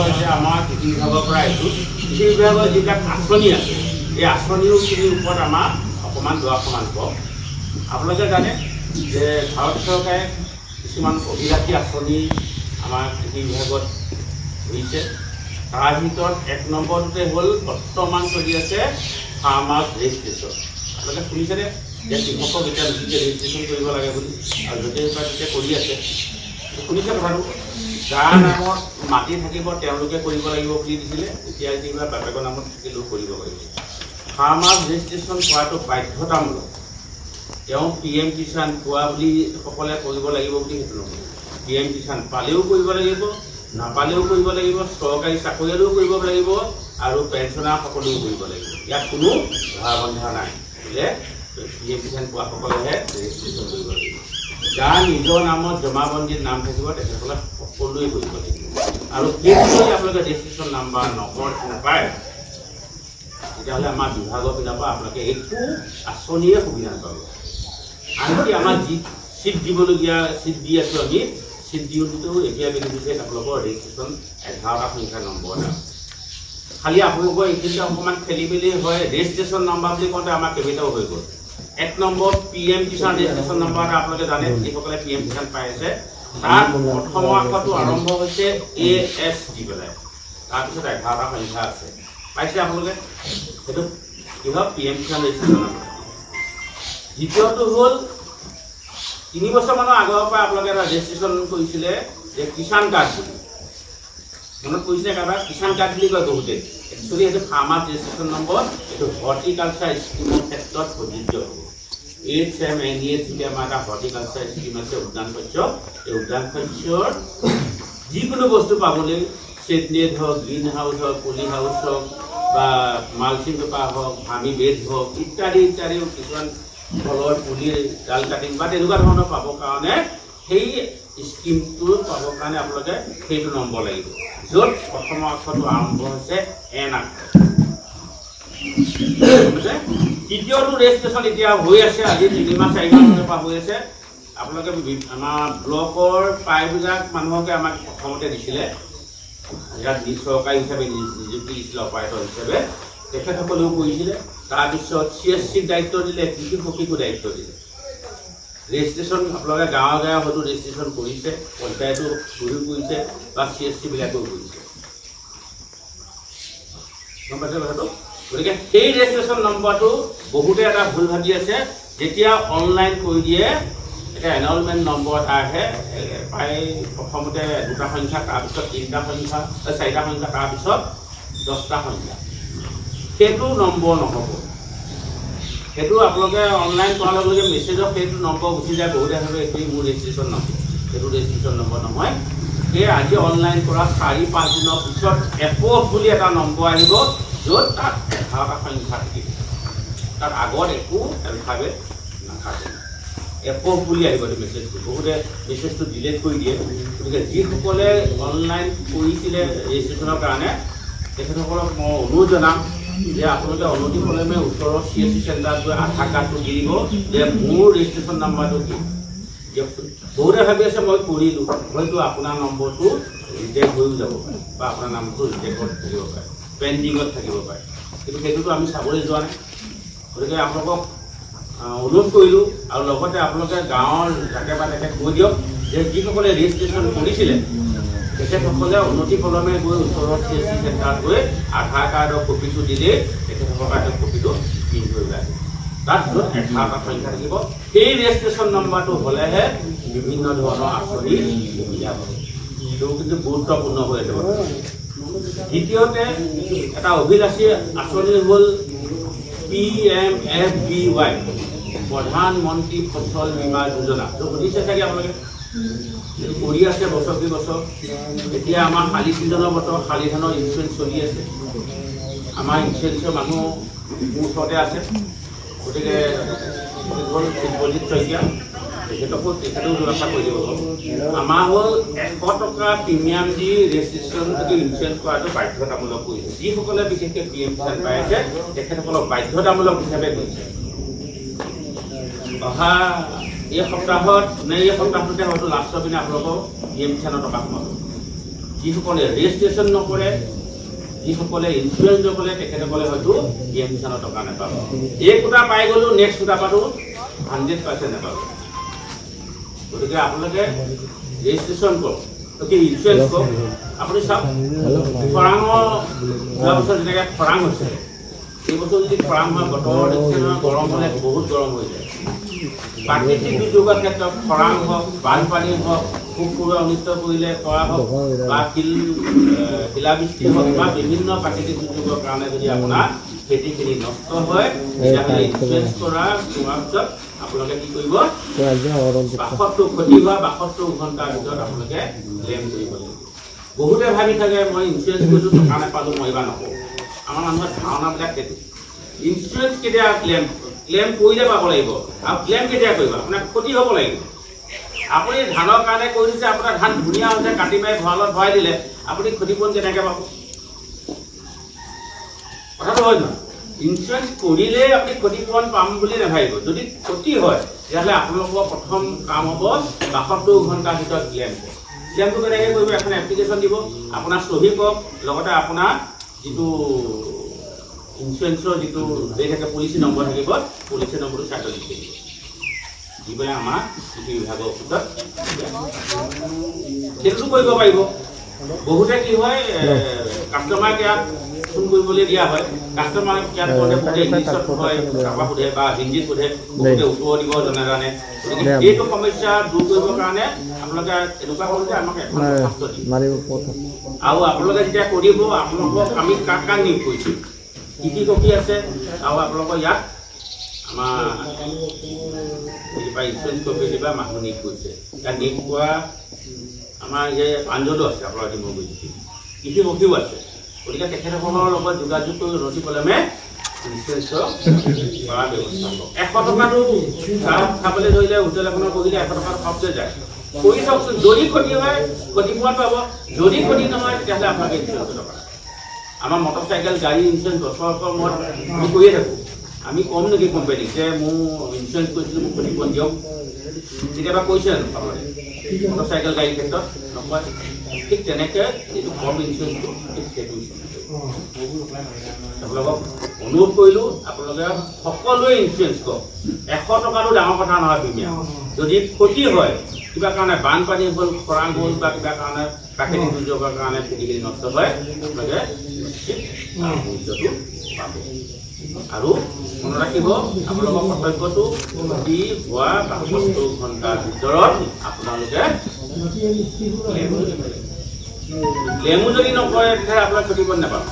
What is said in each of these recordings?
হৈছে আমাৰ কৃষি বিভাগৰ পৰা এইটো কৃষি বিভাগৰ যিবিলাক আঁচনি আছে এই আঁচনিখিনিৰ ওপৰত আমাৰ অকণমান দুআষাৰমান কওঁ। আপোনালোকে জানে যে ভাৰত চৰকাৰে কিছুমান অভিলাষী আঁচনি আমাৰ কৃষি বিভাগত হৈছে। তাৰ ভিতৰত 1 নম্বৰতে হ'ল বৰ্তমান চলি আছে ফাৰ্মাৰ্ছ ৰেজিষ্ট্ৰেশ্যন। আপোনালোকে শুনিছেনে যে কৃষকক এতিয়া নিজে ৰেজিষ্ট্ৰেশ্যন কৰিব লাগে বুলি, আৰু য'তেই পায় তেতিয়া কৰি আছে। শুনিছে কথাটো? যাৰ নামত মাটি থাকিব তেওঁলোকে কৰিব লাগিব বুলি দিছিলে, এতিয়া যেনিবা বাপেকৰ নামত থাকিলেও কৰিব পাৰিব। ফাৰ্মাৰ্ছ ৰেজিষ্ট্ৰেশ্যন কৰাটো বাধ্যতামূলক। তেওঁ PM কিষাণ পোৱা বুলি সকলে কৰিব লাগিব বুলি সেইটো নহয়। PM কিষাণ পালেও কৰিব লাগিব, নাপালেও কৰিব লাগিব, চৰকাৰী চাকৰিয়ালেও কৰিব লাগিব, আৰু পেঞ্চনাৰ সকলেও কৰিব লাগিব। ইয়াত কোনো ধৰা বন্ধা নাই যে PM কিষাণ পোৱা সকলেহে ৰেজিষ্ট্ৰেশ্যন কৰিব লাগিব। যাৰ নিজৰ নামত জমাবন্দীত নাম থাকিব তেখেতসকলে সকলোৱে কৰিব লাগিব। আৰু সেইটো আপোনালোকে ৰেজিষ্ট্ৰেশ্যন নাম্বাৰ নাপায় তেতিয়াহ'লে আমাৰ বিভাগৰ পিনৰ পৰা আপোনালোকে একো আঁচনিয়ে সুবিধা নাপাব। আনকি আমাৰ যি চিট দিবলগীয়া চিট দি আছোঁ আমি, চিট দিওঁতেও এতিয়া বেনিফিচিয়াৰী আপোনালোকৰ ৰেজিষ্ট্ৰেশ্যন 11টা সংখ্যাৰ নম্বৰ নাই। খালি আপোনালোকৰ এইখিনিতে অকণমান খেলি মেলি হয়। ৰেজিষ্ট্ৰেশ্যন নাম্বাৰ বুলি কওঁতে আমাৰ কেইবাটাও হৈ গ'ল। 1 number PM Kisan registration number এটা আপোনালোকে জানে, যিসকলে PM কিষাণ পাই আছে তাত প্ৰথম আখৰটো আৰম্ভ হৈছে AS দি পেলাই, তাৰপিছত 11টা সংখ্যা আছে। পাইছে আপোনালোকে? সেইটো কি হয় PM কিষাণ ৰেজিষ্ট্ৰেশ্যন নাম্বাৰ। দ্বিতীয়টো হ'ল 3 বছৰমানৰ আগৰ পৰা আপোনালোকে এটা ৰেজিষ্ট্ৰেশ্যন কৰিছিলে যে কিষাণ কাৰ্ড বুলি। মনত পৰিছিলে কাৰোবাৰ? কিষাণ কাৰ্ড বুলি কয় বহুতে। একচুৱেলি সেইটো ফাৰ্মাৰ্ছ ৰেজিষ্ট্ৰেশ্যন নম্বৰ। এইটো হৰ্টিকালচাৰ স্কিমৰ ক্ষেত্ৰত প্ৰযোজ্য হ'ব। HMNE বুলি আমাৰ এটা হৰ্টিকালচাৰ স্কিম আছে, উদ্যান শস্য। এই উদ্যান শস্যৰ যিকোনো বস্তু পাবলৈ ছেডনেট হওক, গ্ৰীণ হাউচ হওক, পলি হাউচ হওক, বা মালচিং পেপাৰ হওক, ভামি বেড হওক, ইত্যাদি ইত্যাদি কিছুমান ফলৰ পুলিৰ ডাল কাটিং বা তেনেকুৱা ধৰণৰ পাবৰ কাৰণে সেই স্কিমটো পাবৰ কাৰণে আপোনালোকে সেইটো নম্বৰ লাগিব, য'ত প্ৰথম আখৰটো আৰম্ভ হৈছে N আখৰ। দ্বিতীয়টো ৰেজিষ্ট্ৰেশ্যন এতিয়া হৈ আছে, আজি 3 মাহ 4 মাহৰ পৰা হৈ আছে। আপোনালোকে আমাৰ ব্লকৰ প্ৰায়বিলাক মানুহকে আমাক প্ৰথমতে দিছিলে, ইয়াত চৰকাৰী হিচাপে নিযুক্তি দিছিলে অপাৰেটৰ হিচাপে, তেখেতসকলেও কৰিছিলে। তাৰপিছত CSC দায়িত্ব দিলে, কৃষি সখীকো দায়িত্ব দিলে। ৰেজিষ্ট্ৰেশ্যন আপোনালোকে গাঁৱে গাঁৱে হয়তো ৰেজিষ্ট্ৰেশ্যন কৰিছে, পঞ্চায়তো ঘূৰি কৰিছে বা CSC বিলাকেও কৰিছে। গম পাইছে কথাটো? গতিকে সেই ৰেজিষ্ট্ৰেশ্যন নম্বৰটো বহুতে এটা ভুল ভাবি আছে। যেতিয়া অনলাইন কৰি দিয়ে এটা এনৰলমেণ্ট নম্বৰ আহে, প্ৰায় প্ৰথমতে 2টা সংখ্যা, তাৰপিছত 3টা সংখ্যা, 4টা সংখ্যা, তাৰপিছত 10টা সংখ্যা। সেইটো নম্বৰ নহ'ব। সেইটো আপোনালোকে অনলাইন কৰাৰ লগে লগে মেছেজত সেইটো নম্বৰ গুচি যায়। বহুতে ভাবে এইটোৱেই মোৰ ৰেজিষ্ট্ৰেশ্যন নম্বৰ। সেইটো ৰেজিষ্ট্ৰেশ্যন নম্বৰ নহয়। সেই আজি অনলাইন কৰা 4-5 দিনৰ পিছত এপ'ভ বুলি এটা নম্বৰ আহিব, য'ত তাত 11টা সংখ্যা থাকিব। তাত আগত একো এলফাবেট নাথাকে। এপ'ভ বুলি আহিব মেছেজটো। বহুতে মেছেজটো ডিলিট কৰি দিয়ে। গতিকে যিসকলে অনলাইন কৰিছিলে ৰেজিষ্ট্ৰেশ্যনৰ কাৰণে তেখেতসকলক মই অনুৰোধ জনাম যে আপোনালোকে অনতিপলমে ওচৰৰ CSC চেণ্টাৰত গৈ আধাৰ কাৰ্ডটো দি দিব যে মোৰ ৰেজিষ্ট্ৰেশ্যন নাম্বাৰটো কি। বহুতে ভাবি আছে মই কৰিলোঁ, হয়তো আপোনাৰ নম্বৰটো ৰিজেক্ট হৈও যাব পাৰে বা আপোনাৰ নামটো ৰিজেক্টত থাকিব পাৰে, পেণ্ডিঙত থাকিব পাৰে, কিন্তু সেইটোতো আমি চাবলৈ যোৱা নাই। গতিকে আপোনালোকক অনুৰোধ কৰিলোঁ, আৰু লগতে আপোনালোকে গাঁৱৰ যাকে বা তাকে কৈ দিয়ক যে যিসকলে ৰেজিষ্ট্ৰেশ্যন কৰিছিলে তেখেতসকলে অনতিপলমে গৈ ওচৰৰ CSC চেণ্টাৰত গৈ আধাৰ কাৰ্ডৰ কপিটো দিলেই তেখেতসকলৰ কপিটো প্ৰিণ্ট হৈ যায়। তাত 11টা সংখ্যা থাকিব। সেই ৰেজিষ্ট্ৰেশ্যন নম্বৰটো হ'লেহে বিভিন্ন ধৰণৰ আঁচনি সুবিধা হ'ব। সেইটো কিন্তু গুৰুত্বপূৰ্ণ হৈ আছে। দ্বিতীয়তে এটা অভিলাষী আঁচনি হ'ল PMFBY, প্ৰধানমন্ত্ৰী ফচল বীমা যোজনা। শুনিছে চাগে আপোনালোকে? কৰি আছে বছৰ কি বছৰ। এতিয়া আমাৰ শালি ছিজনৰ বতৰ, শালি ধানৰ ইঞ্চুৰেঞ্চ চলি আছে। আমাৰ ইঞ্চুৰেঞ্চৰ মানুহ মোৰ ওচৰতে আছে। গতিকে হ'ল শিৱজিৎ শইকীয়া, তেখেতেও ব্যৱস্থা কৰি দিব। আমাৰ হ'ল 100 টকা প্ৰিমিয়াম দি ৰেজিষ্ট্ৰেশ্যন ইঞ্চুৰেঞ্চ কৰাটো বাধ্যতামূলক কৰিছে। যিসকলে বিশেষকৈ PM কিষাণ পাই আছে তেখেতসকলক বাধ্যতামূলক হিচাপে কৰিছে। অহা এই সপ্তাহত নে এই সপ্তাহটোতে হয়তো লাষ্টৰ পিনে আপোনালোকৰ PM কিষাণৰ টকা সোমাব। যিসকলে ৰেজিষ্ট্ৰেশ্যন নকৰে, যিসকলে ইঞ্চুৰেঞ্চ নকৰে, তেখেতসকলে হয়তো PM কিষাণৰ টকা নাপাব। এই কোটা পাই গ'লো, নেক্সট কোটা পাতো 100% নাপাব। গতিকে আপোনালোকে ৰেজিষ্ট্ৰেশ্যন কৰক, ইঞ্চুৰেঞ্চ কৰক। আপুনি চাওক, খৰাঙৰ যোৱা বছৰ যেনেকৈ খৰাং হৈছে, এই বছৰ যদি খৰাং হয়, বতৰ দেখিছে নহয়, গৰম হ'লে বহুত গৰম হৈ যায়। প্ৰাকৃতিক দুৰ্যোগৰ ক্ষেত্ৰত খৰাং হওক, বানপানী হওক, পোক পৰুৱা অনিষ্ট কৰিলে কৰা হওক, বা শিলাবৃষ্টি হওক, বা বিভিন্ন প্ৰাকৃতিক দুৰ্যোগৰ কাৰণে যদি আপোনাৰ খেতিখিনি নষ্ট হয়, তেতিয়াহ'লে ইঞ্চুৰেঞ্চ কৰাৰ পিছত আপোনালোকে কি কৰিব, 72 ক্ষতি হোৱা 72 ঘণ্টাৰ ভিতৰত আপোনালোকে ক্লেইম কৰিব লাগিব। বহুতে ভাবি থাকে মই ইঞ্চুৰেঞ্চ কৰিছোঁ, টকা নাপালোঁ, মই এইবাৰ নকৰোঁ। আমাৰ মানুহৰ ধাৰণাবিলাক সেইটো। ইঞ্চুৰেঞ্চ কেতিয়া ক্লেইম কৰিলে পাব লাগিব, আৰু ক্লেইম কেতিয়া কৰিব, আপোনাৰ ক্ষতি হ'ব লাগিব। আপুনি ধানৰ কাৰণে কৰি দিছে, আপোনাৰ ধান ধুনীয়া হৈছে, কাটি মাৰি ভঁৰালত ভৰাই দিলে, আপুনি ক্ষতিপূৰণ কেনেকৈ পাব? কথাটো হয় নহয়? ইঞ্চুৰেঞ্চ কৰিলেই আপুনি ক্ষতিপূৰণ পাম বুলি নাভাবিব। যদি ক্ষতি হয়, তেতিয়াহ'লে আপোনালোকৰ প্ৰথম কাম হ'ব 72 ঘণ্টাৰ ভিতৰত ক্লেইম কৰক। ক্লেইমটো কেনেকৈ কৰিব? এখন এপ্লিকেশ্যন দিব, আপোনাৰ চহী কৰক, লগতে আপোনাৰ যিটো ইঞ্চুৰেঞ্চৰ যিটো হেৰি থাকে, পলিচি নম্বৰ থাকিব, পলিচি নম্বৰটো চাইডত লিখি দিব, দি পেলাই আমাৰ কৃষি বিভাগৰ অফিচত সেইটোতো কৰিব পাৰিব। বহুতে কি হয়, কাষ্টমাৰ কেয়াৰত ফোন কৰিবলৈ দিয়া হয়, কাষ্টমাৰ কেয়াৰত বহুতে ইংলিছত হয়, তাৰপৰা সোধে বা হিন্দীত সোধে, বহুতে উত্তৰ দিব নাজানে। গতিকে এইটো সমস্যা দূৰ কৰিবৰ কাৰণে আপোনালোকে এনেকুৱা কৰোঁ যে আমাক এখন দৰখাস্ত দিব, আৰু আপোনালোকে যেতিয়া কৰিব, আপোনালোকক আমি কাক কাক নিয়োগ কৰিছোঁ, কি কি কপি আছে, আৰু আপোনালোকৰ ইয়াত আমাৰ ইঞ্চুৰেঞ্চ কপি দিবা মানুহ নিয়োগ কৰিছে। ইয়াত নিয়োগ কৰা আমাৰ এই আঞ্জলো আছে, আপোনাৰ ডিমগুৰি কৃষি সখীও আছে। গতিকে তেখেতসকলৰ লগত যোগাযোগ কৰি অতি পলমে ইঞ্চুৰেঞ্চ কৰাৰ ব্যৱস্থা কৰক। 100 টকাটো চাহ খাবলৈ ধৰিলে, হোটেল এখনত বহিলে 100 টকাটো খাওঁতে যায়। কৰি চাওকচোন, যদি ক্ষতি হয় ক্ষতিপূৰণ পাব, যদি ক্ষতি নহয় তেতিয়াহ'লে আপোনালোকে ইঞ্চুৰেঞ্চ টকা। আমাৰ মটৰচাইকেল গাড়ী ইঞ্চুৰেঞ্চ বছৰৰ মূৰত আমি কৰিয়ে থাকোঁ। আমি কম নেকি কোম্পানীক যে মোৰ ইঞ্চুৰেঞ্চ কৰিছিলোঁ, মোক ক্ষতিপূৰণ দিয়ক? কেতিয়াবা কৈছে জানো আপোনালোকে মটৰচাইকেল গাড়ীৰ ক্ষেত্ৰত? নকয়। ঠিক তেনেকৈ এইটো কম ইঞ্চুৰেঞ্চটো সেইটো আপোনালোকক অনুৰোধ কৰিলোঁ, আপোনালোকে সকলোৱে ইঞ্চুৰেঞ্চ কৰক। 100 টকাটো ডাঙৰ কথা নহয় প্ৰিমিয়াম। যদি ক্ষতি হয়, কিবা কাৰণে বানপানী হ'ল, খৰাং হ'ল, বা কিবা কাৰণে প্ৰাকৃতিক দুৰ্যোগৰ কাৰণে খেতিখিনি নষ্ট হয়, আপোনালোকে মূল্যটো পাব। আৰু মনত ৰাখিব, আপোনালোকৰ কৰ্তব্যটো ক্ষতি হোৱা 72 ঘণ্টাৰ ভিতৰত আপোনালোকে ক্লেইমো যদি নকৰে, তেতিয়াহ'লে আপোনাৰ ক্ষতিপূৰণ নাপাব।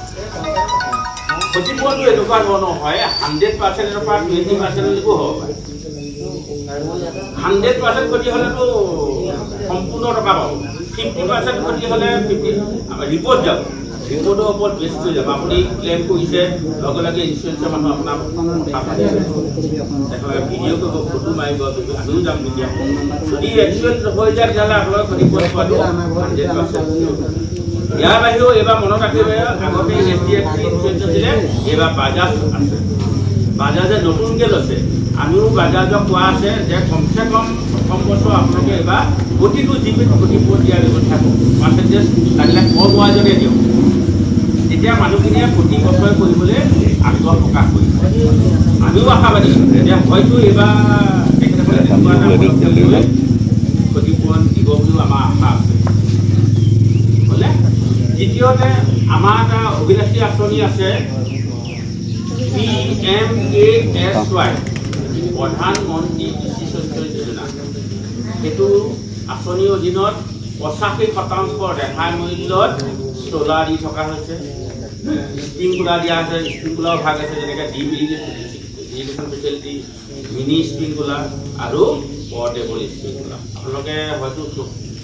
ক্ষতিপূৰণটো এনেকুৱা ধৰণৰ হয়, 100%ৰ পৰা 20%লৈকো হ'ব পাৰে। 100% ক্ষতি হ'লেতো সম্পূৰ্ণ টকা পাব, 50% ক্ষতি হ'লে ৰিপৰ্ট যাব, ৰিপৰ্টৰ ওপৰত বেছ কৰি যাব। আপুনি ক্লেইম কৰিছে, লগে লগে ইঞ্চুৰেঞ্চৰ মানুহ আপোনাৰ কথা পাতিব, তেখেতলোকে ভিডিঅ' কৰিব, ফটো মাৰিব, আমিও যাম তেতিয়া। যদি এক্সিডেণ্ট হৈ যায়, তেতিয়াহ'লে আপোনালোকে ক্ষতিপূৰণ পোৱাটো 100%। ইয়াৰ বাহিৰেও এইবাৰ মনত ৰাখিব, আগতে HDFC ইঞ্চুৰেঞ্চ আছিলে, এইবাৰ বাজাজ আছে। বাজাজে নতুনকৈ লৈছে, আমিও বাজাজক কোৱা আছে যে কমচে কম প্ৰথম বছৰ আপোনালোকে এইবাৰ প্ৰতিটো জিপিত ক্ষতিপূৰণ দিয়াৰ ব্যৱস্থা কৰক, পাৰ্চেণ্টেজ লাগিলে কম হোৱা যদি দিয়ক। তেতিয়া মানুহখিনিয়ে প্ৰতি বছৰে কৰিবলৈ আগ্ৰহ প্ৰকাশ কৰিব। আমিও আশাবাদী যে হয়তো এইবাৰ তেখেতসকলে তেনেকুৱা এটা ক্ষতিপূৰণ দিব বুলিও আমাৰ আশা আছে। হ'লে দ্বিতীয়তে আমাৰ এটা অভিলাষী আঁচনি আছে, PMKSY, প্ৰধানমন্ত্ৰী কৃষি শস্য যোজনা। সেইটো আঁচনিৰ অধীনত 85% ৰেহাই মূল্যত চ'লাৰ দি থকা হৈছে, স্প্ৰিংকুলাৰ দিয়া আছে, স্প্ৰিংকুলাৰ ভাগ আছে, যেনেকৈ ডিপ ইৰিগেশ্যন ফেচিলিটি, মিনি স্প্ৰিংকুলাৰ আৰু পৰ্টেবল স্প্ৰিংকুলাৰ। আপোনালোকে হয়তো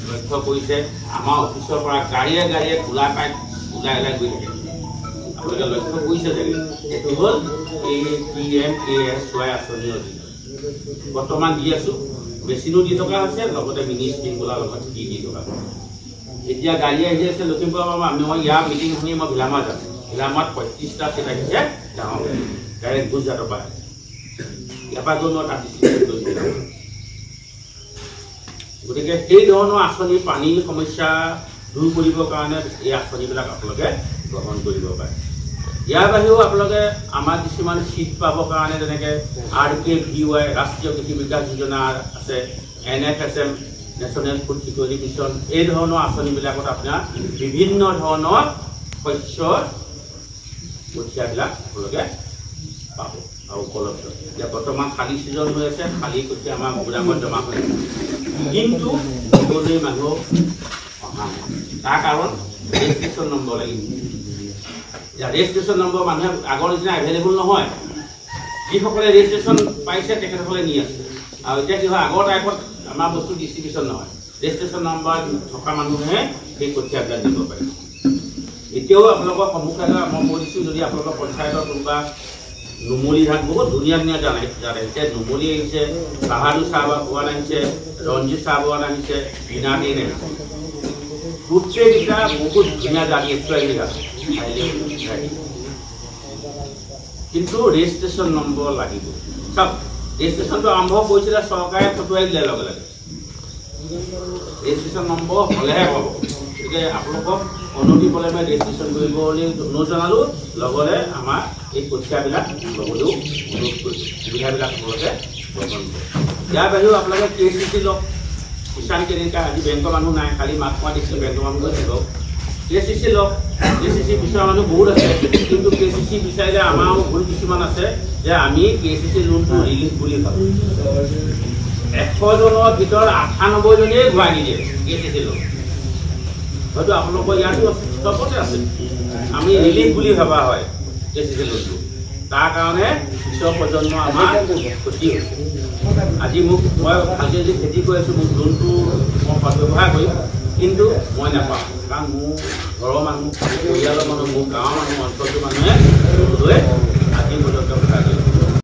লক্ষ্য কৰিছে, আমাৰ অফিচৰ পৰা গাড়ীয়ে গাড়ীয়ে খোলা পাইপ ওলাই গৈ থাকে, আপোনালোকে লক্ষ্য কৰিছে চাগে। এইটো হ'ল এই PMKSY আঁচনিৰ অধীনত বৰ্তমান দি আছোঁ। মেচিনো দি থকা হৈছে, লগতে মিনি স্প্ৰিংকুলাৰ লগত দি থকা হৈছে। এতিয়া গাড়ী আহি আছে লখিমপুৰৰ পৰা, মই ইয়াৰ মিটিং শুনি মই ভিলামাৰ যাম। ভিলামাৰত 35টা চিট আহিছে, ডাঙৰ ডাইৰেক্ট গুজৰাটৰ পৰা। ইয়াৰ পৰা গৈ মই তাত গতিকে সেই ধৰণৰ আঁচনি, পানীৰ সমস্যা দূৰ কৰিবৰ কাৰণে এই আঁচনিবিলাক আপোনালোকে গ্ৰহণ কৰিব পাৰে। ইয়াৰ বাহিৰেও আপোনালোকে আমাৰ কিছুমান চিট পাবৰ কাৰণে যেনেকৈ RKVY ৰাষ্ট্ৰীয় কৃষি বিকাশ যোজনা আছে, NFSM national food security mission, এই ধৰণৰ আঁচনিবিলাকত আপোনাৰ বিভিন্ন ধৰণৰ শস্যৰ কঠীয়াবিলাক আপোনালোকে পাব আৰু উপলব্ধ। এতিয়া বৰ্তমান শালি ছিজন হৈ আছে, শালি কঠীয়া আমাৰ গোদামত জমা হৈ আছে, কিন্তু দিবলৈ মানুহ অহা নাই। তাৰ কাৰণ ৰেজিষ্ট্ৰেশ্যন নম্বৰ লাগিব। এতিয়া ৰেজিষ্ট্ৰেশ্যন নম্বৰ মানুহে আগৰ নিচিনা এভেইলেবল নহয়। যিসকলে ৰেজিষ্ট্ৰেশ্যন পাইছে তেখেতসকলে নি আছে। আৰু এতিয়া কি হয়, আগৰ টাইপত আমাৰ বস্তু ডিষ্ট্ৰিবিউশ্যন নহয়, ৰেজিষ্ট্ৰেশ্যন নম্বৰ থকা মানুহে সেই কঠীয়াবিলাক দিব পাৰে। এতিয়াও আপোনালোকৰ সন্মুখত মই কৈ দিছোঁ, যদি আপোনালোকৰ পঞ্চায়তৰ কোনোবা নুমলী ধান বহুত ধুনীয়া ধুনীয়া ধান আহিছে, নুমলী আহিছে, বাহাদুৰ চাহ বগান আহিছে, ৰঞ্জিত চাহ বগান আহিছে, বিনাদিন আহিছে, গোটেইকেইটা বহুত ধুনীয়া জাতি আছে, কিন্তু ৰেজিষ্ট্ৰেশ্যন নম্বৰ লাগিব। চাওক, ৰেজিষ্ট্ৰেশ্যনটো আৰম্ভ কৰিছিলে চৰকাৰে ফটোৱাই দিলে লগে লগে, ৰেজিষ্ট্ৰেশ্যন নম্বৰ হ'লেহে হ'ব। গতিকে আপোনালোকক অনতিপলমে ৰেজিষ্ট্ৰেশ্যন কৰিবলৈ অনুৰোধ জনালোঁ, লগতে আমাৰ এই কঠীয়াবিলাক ল'বলৈও অনুৰোধ কৰিছোঁ। সুবিধাবিলাক আপোনালোকে গ্ৰহণ কৰে। ইয়াৰ বাহিৰেও আপোনালোকে KCC লওক, কিষাণ ক্ৰেডিট কাৰ্ড। আজি বেংকৰ মানুহ নাই, খালি মাত কোৱা দেখিছোঁ বেংকৰ মানুহ গৈছে লওক। KCC লওক, KCC বিচৰা মানুহ বহুত আছে, কিন্তু KCC বিচাৰিলে আমাৰো ভুল কিছুমান আছে যে আমি KCC লোনটো ৰিলিজ বুলি ভাবোঁ। 100 জনৰ ভিতৰত 98 জনেই ঘূৰাই নিদিয়ে KCC লোন। হয়তো আপোনালোকৰ ইয়াতো চবতে আছে, আমি ৰিলিফ বুলি ভাবা হয় KCC লোনটো। তাৰ কাৰণে পিছৰ প্ৰজন্ম আমাৰ ক্ষতি হৈছে। আজি মোক মই ভালকৈ যদি খেতি কৰি আছোঁ, মোক লোনটো মই ব্যৱহাৰ কৰিম, কিন্তু মই নাপাওঁ, কাৰণ মোৰ ঘৰৰ মানুহ, পৰিয়ালৰ মানুহ, মোৰ গাঁৱৰ মানুহ, অঞ্চলটোৰ মানুহে